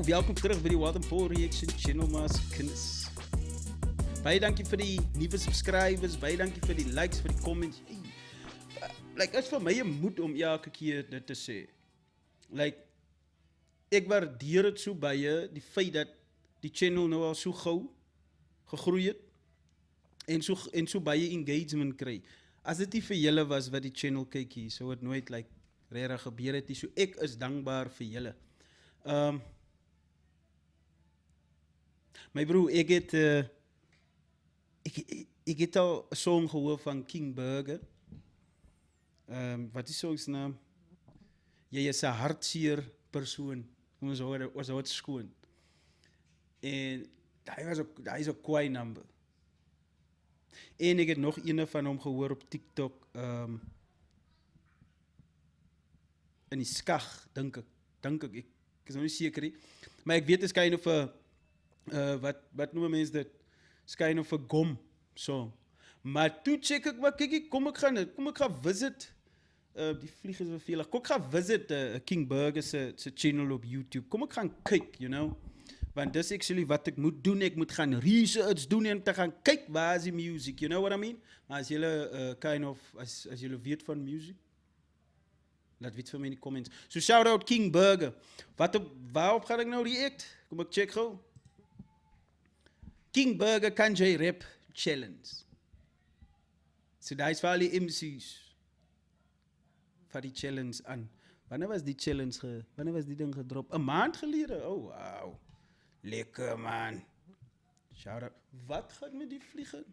welkom terug by die Wild & Paul Reaction Channel, maar se kinders. Baie dankie vir die nuwe subscribers, baie dankie vir die likes, vir die comments. Like, is vir my 'n moed om elke keer dit te sê. Like, ek waardeer dit so baie, die feit dat die channel nou al so gou gegroei het en so baie engagement kry. As dit nie vir julle was wat die channel kyk hier, sou dit nooit like regtig gebeur het nie. So ek is dankbaar vir julle. My broer, ek het al 'n song gehoor van King Burger. Wat is song se naam? Jy is 'n hartseer persoon. Ons hoor dit skoon. En daai is 'n kwaai number. En ek het nog een van hom gehoor op TikTok. In die skag, dink ek. Ek is nou nie seker nie. Maar ek weet dit is kind of 'n wat noem mense dit? Is kind of 'n gom song. Maar toe check ek maar kyk, kom ek gaan visit. Die vlieg is vervelig. Kom ek gaan visit King Burger se channel op YouTube. Kom ek gaan kyk, you know. Want dis actually wat ek moet doen. Ek moet gaan research doen en te gaan kyk waar is die music, you know what I mean? Maar as julle kind of as julle weet van music, laat weet vir my in die comments. So shout out King Burger. Waarop gaan ek nou react? Kom ek check gou. King Burger Kanjay Rap Challenge. So daar is vir al die MC's vir die challenge aan. Wanneer was die ding gedrop? 'n maand gelede? Oh wow. Lekker man. Shout out. Wat gaan met die vliegen?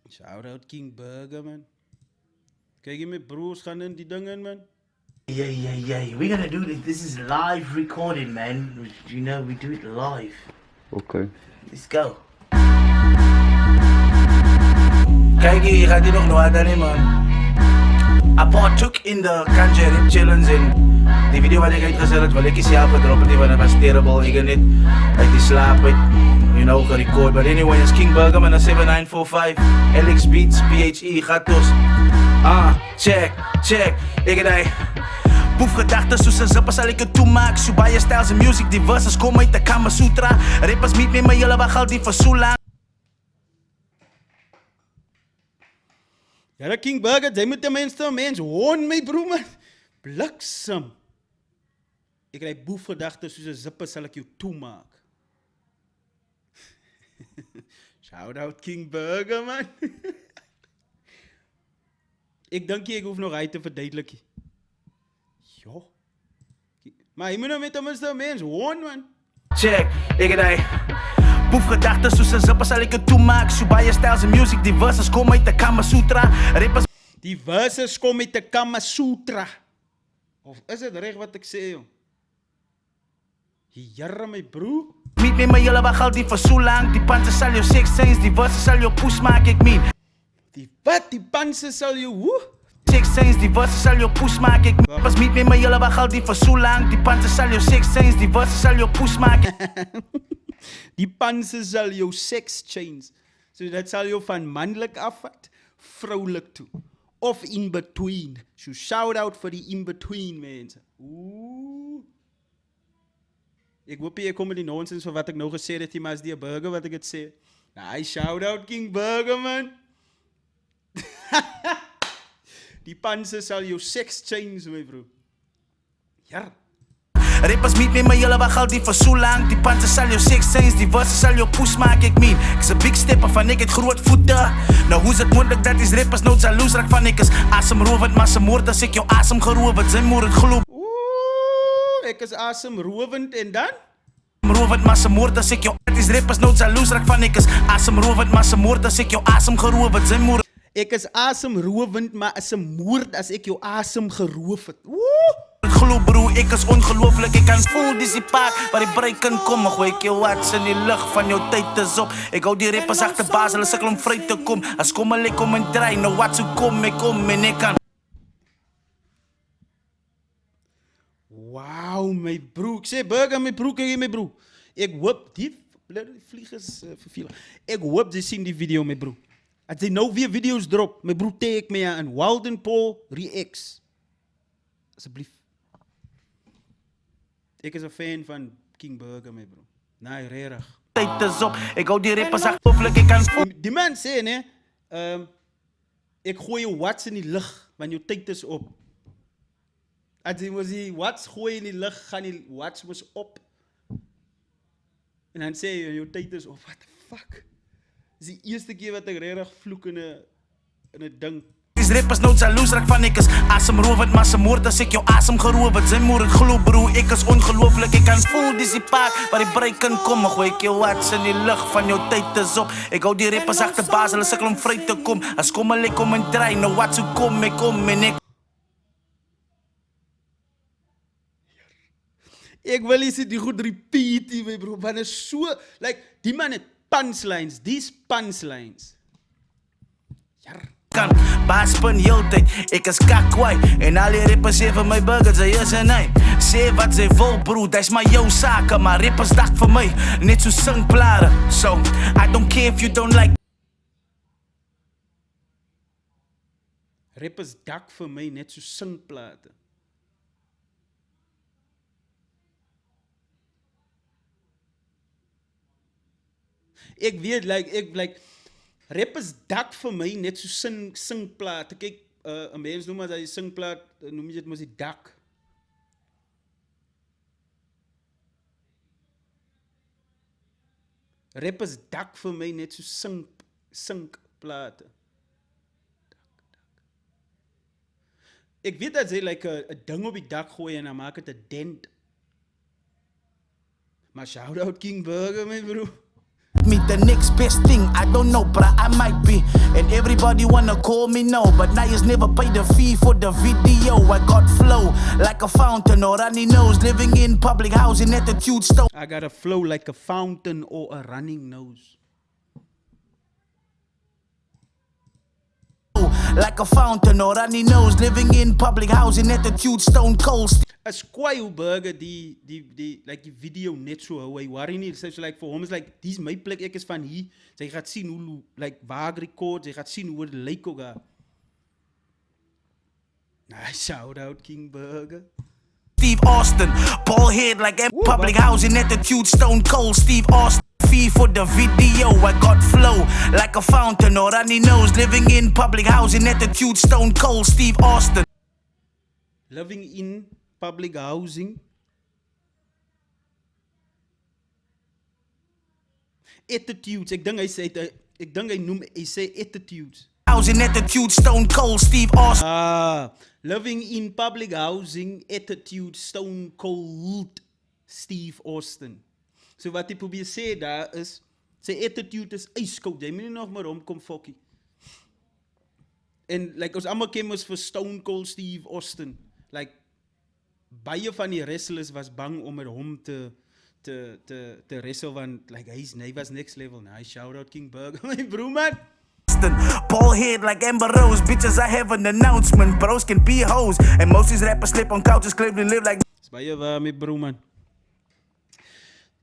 Shout out King Burger man. Kijk je met broers gaan in die dingen man. Yeah. We're gonna do this. This is live recording, man. You know, we do it live. Okay. Let's go. Kijk hier, je gaat hier nog nooit aan, man. I partook in the Kanjay Rap Challenge en die video wat ik uitgezet heb, wil ik eens zelf gedropt, want het was terrible. Ik heb niet uit die slaap uit, you know, gerecord. But anyway, it's King Burger man, 7945, LX Beats, PHE, Gatos. Check. Ik heb die boefgedachten, soos 'n zipper sal ek het toemaak. So baie styles en music, die verses kom uit de Kama Sutra. Rappers meet met my, julle wag al die vir so lang. Ja, King Burger, jy moet ten mens hoon my broer man. Bliksem. Ek kry boefgedachte soos 'n zipper sal ek jou toemaak. Shout out King Burger man. Ek dink ek hoef nog hy te verduidelik. Ja. Maar jy moet nou met ten mens hoon man. Check, ik heb die boefgedachten, soos 'n zipper sal ek het toemaak. So baie styles en music, die verses kom uit de Kama Sutra. Rappers Die verses kom uit de Kama Sutra. Of is het reg wat ek sê, jong? Jarre my broer. meet met my, julle wag al die vir so lang. Die panse sal jou sex change, die verses sal jou push maak, ek meen. Die wat? Die panse sal jou hoe? Sex change, die verses sal jou push maak, ek meen. Rappers meet met my, julle wag al die vir so lang. Die panse sal jou sex change, die verses sal jou push maak. Die panse sal jou sex change. So dat sal jou van manlik afvat, vroulik toe. Of in between. So shout out vir die in between mense. Ooh. Ek hoop jy kom met die nonsens van wat ek nou gesê het, maar as die burger wat ek het sê. Nou, shout out King Burger man. Die panse sal jou sex change my bro. Ja. Rappers meet met my, julle wag al die vir so lang. Die panse sal jou sex change, die verses sal jou push maak, ek meen. Ek's 'n big stepper van ek het groot voete. Nou hoe is dit moontlik dat die rappers nou jaloes raak van ek is asemrowend, maar se moord as ek jou asem geroof het, sy moord het glo. Ooh, ek is asemrowend en dan? Rowend, maar se moord as ek jou is rappers nou jaloes raak van ek is asemrowend, maar se moord as ek jou asem geroof het, sy moord. Ek is asemrowend, maar is 'n moord as ek jou asem geroof het. Woe! Glo bro, ek is ongelooflik, ek kan voel dis die paak waar die break kan kom, maar gooi ek jou watts in die lug van jou tyd is op. Ek hou die rappers agter baas, hulle sukkel om vry te kom. As kom hulle kom en dry, nou wat so kom en ek kan. Wow, my broer. Ek sê Burger, my broer, kyk my broer. Ek hoop die vliegers verveel. Ek hoop jy sien die video, my broer. As jy nou weer video's drop, my broer tag my aan Wild & Paul Reacts. Asseblief. Ek is 'n fan van King Burger, my bro. Nee, regtig. Tyd is op. Ek hou die rappers agterlik, ek kan voel. Die man sê, né, ek gooi jou watts in die lug, want jou tyd is op. As jy mos die watts gooi in die lug, gaan die watts mos op. En dan sê jy, jou tyd is op. What the fuck? Dis die eerste keer wat ek regtig vloek in 'n ding. These rappers nou jaloes raak van ek is asemrowend, maar se moord as ek jou asem geroof het. Sy moord het glo bro, ek is ongelooflik. Ek kan voel dis die paak waar die break kan kom. Gooi ek jou watts in die lug, van jou tyd is op. Ek hou die rappers agter baas, hulle sukkel om vry te kom. As kom hulle kom en dry, nou wat so kom ek kom en ek Ek wil nie sê die goed repeat nie, my bro, want is so, like, die man het punchlines, these punchlines. Jar. kan baaspin heeltyd. Ek is kakwai en al die rappers sê vir my burgers, hy is 'n hy. Sê wat sy wil bro, dis maar jou sake, maar rappers dak vir my net so singplare. So, I don't care if you don't like. Rappers dak vir my net so singplate. Ek weet, like, rappers dak vir my net so singplate. Kyk, 'n mens noem as hy singplaat, noem jy dit mos die dak. Rappers dak vir my net so sinkplate. Ek weet dat jy like 'n ding op die dak gooi en dan maak dit 'n dent. Maar shout out King Burger, my bro. Me the next best thing, I don't know, but I might be. And everybody wanna call me no, but now you never pay the fee for the video. I got flow like a fountain or runny nose, living in public housing attitude stone. I got a flow like a fountain or a running nose. Like a fountain or runny nose, living in public housing attitude stone cold. As Kwayo Burger die like die video net so hou, hy worry nie, so like vir hom is like, dis my plek, ek is van hier, sy gaan sien hoe, like, waar ek record, sy gaan sien hoe dit lyk ook daar. Shout out King Burger. Steve Austin, bald head like a public housing attitude stone cold. Steve Austin, fee for the video. I got flow like a fountain or runny nose, living in public housing attitude stone cold. Steve Austin. Living in public housing. Attitudes, ek dink hy noem, hy sê attitudes. Housing attitude stone cold. Steve Austin. Living in public housing, attitude stone cold. Steve Austin. So wat hy probeer sê daar is, sy attitude is ijskoud, jy moet nie nog maar omkom fokkie. En like ons allemaal ken ons vir Stone Cold Steve Austin. Like baie van die wrestlers was bang om met hom te wrestle, want like hy was next level. Nou, shout out King Burger, my bro man. Bald head like Amber Rose, bitches I have an announcement. Bros can be hoes, and most these rappers sleep on couches, claim to live like. Dis baie waar, my bro man.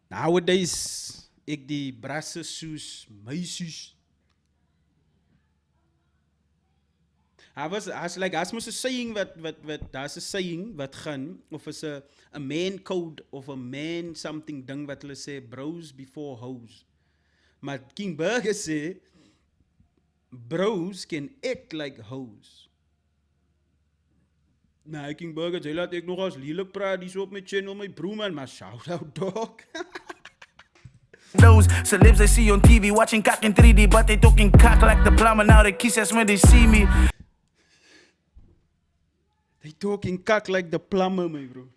Nowadays, ek die brasse soos meisies. As mos 'n saying daar's 'n saying wat gaan, of is 'n man code of 'n man something ding wat hulle sê, bros before hoes. Maar King Burger sê, bros can act like hoes. Nou, King Burger, jy laat ek nog as lelik praat, die op my channel, my bro man, maar shout out dog. Those celebs I see on TV watching cock in 3D, but they talking cock like the plumber. Now they kiss us when they see me. They talking cock like the plumber, my bro.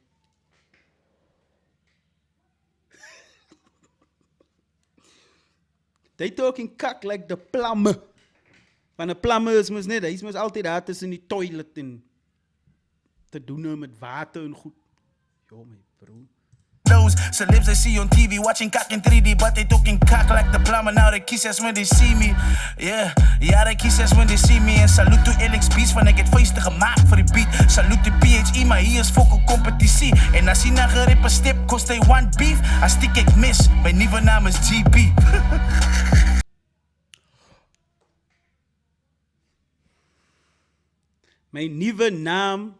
They talking cock like the plumber. Want 'n plumber is mos net, hy's mos altyd daar tussen die toilet en te doen met water en goed. Jo, my bro. Those celebs I see on TV watching cock in 3D, but they talking cock like the plumber. Now they kiss us when they see me. Yeah, they kiss us when they see me. En salute to Alex Beast, van ek het feeste gemaakt vir die beat. Salute to PHE, maar hier is fokke competitie. En as hy na gerippe step, kost hy one beef. As stik ek mis, my nuwe naam is GB. My nuwe naam,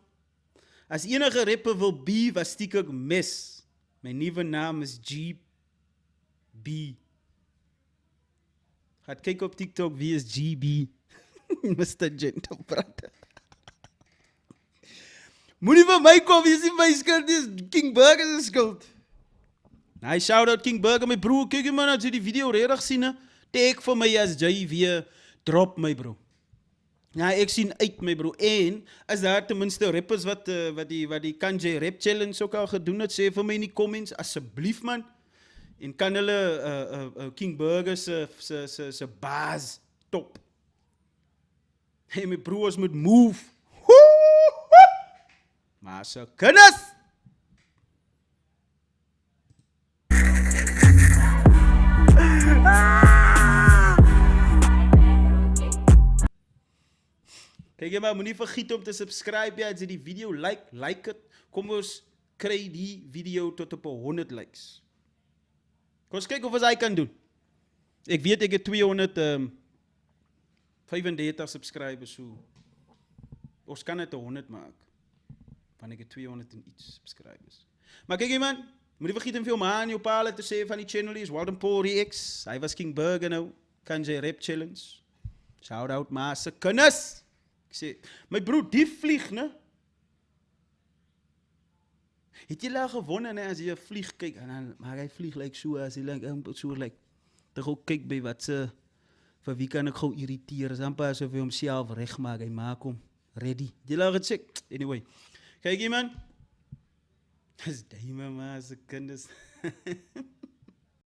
as enige rapper wil beef, as stiek ek mis. My nuwe naam is GB. Gaat kyk op TikTok wie is GB. Mr. Gentle Brother. Moenie vir my kom, jy sien my skuld, dis King Burger se skuld. Hy shout out King Burger, my broer, kyk jy man, as jy die video redig sien, tag vir my as jy weer drop my bro. Ja, ek sien uit my bro, en as daar ten minste rappers wat die Kanje Rap Challenge ook al gedoen het, sê vir my in die comments, asseblief man, en kan hulle King Burger se baas top. Hey my broers moet move. Maar se kinders. Kijk jy maar, moenie vergiet om te subscribe as jy die video like het. Kom ons kry die video tot op 100 likes. Kom ons kyk of ons hy kan doen. Ek weet ek het 235 subscribers, so ons kan het 100 maak. Van ek het 200 en iets subscribers. Maar kyk jy man, moenie vergiet om vir jou man, jou pale te sê van die channel is Walden Paul Rex. Hy was King Burger nou, Kanje Rap Challenge. Shout out maar se kinders. Ek sê, my broer, die vlieg, ne? Het jy al gewonne, ne, as jy 'n vlieg kyk, en dan, maar hy vlieg like so, as hy so like, toch ook kyk by wat se, vir wie kan ek gou irriteer, is amper asof hy homself reg maak, hy maak hom ready. Jy al het sê, anyway, kyk jy man, dis die mama se kinders.